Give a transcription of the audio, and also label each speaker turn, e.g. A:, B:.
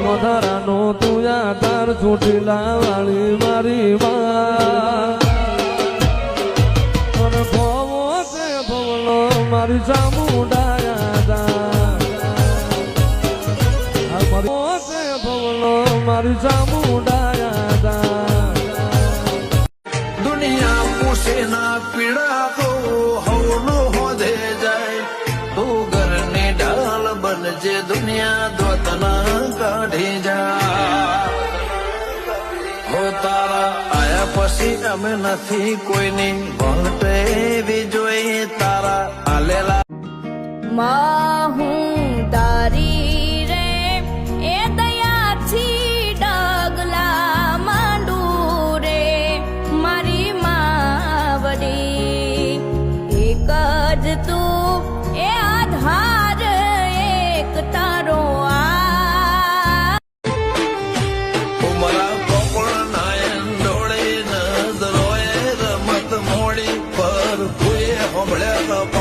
A: વધારાનો તું તાર ચોટીલા વાળી મારી માં અને ભવો તે ભવલો મારી ચામુંડાયા ભવલો મારી ચામુંડાયા
B: દુનિયા પૂછે ના પીડા તો હવનો હોધે જાય તું ઘરની ડાલ બનજે દુનિયા દોતના કાઢી જા હો તારા આયા પછી અમે નથી કોઈની ભણતે એવી જોઈ તારા આલેલા
C: હું તારી રે એ દયાથી ડગલા માંડું રે મારી માવડી એક જ તું એ આધાર એક તારો
B: મારા કોકળ નાયન ડોળે નજરોએ રમત મોડી પર કોઈ હમળ્યા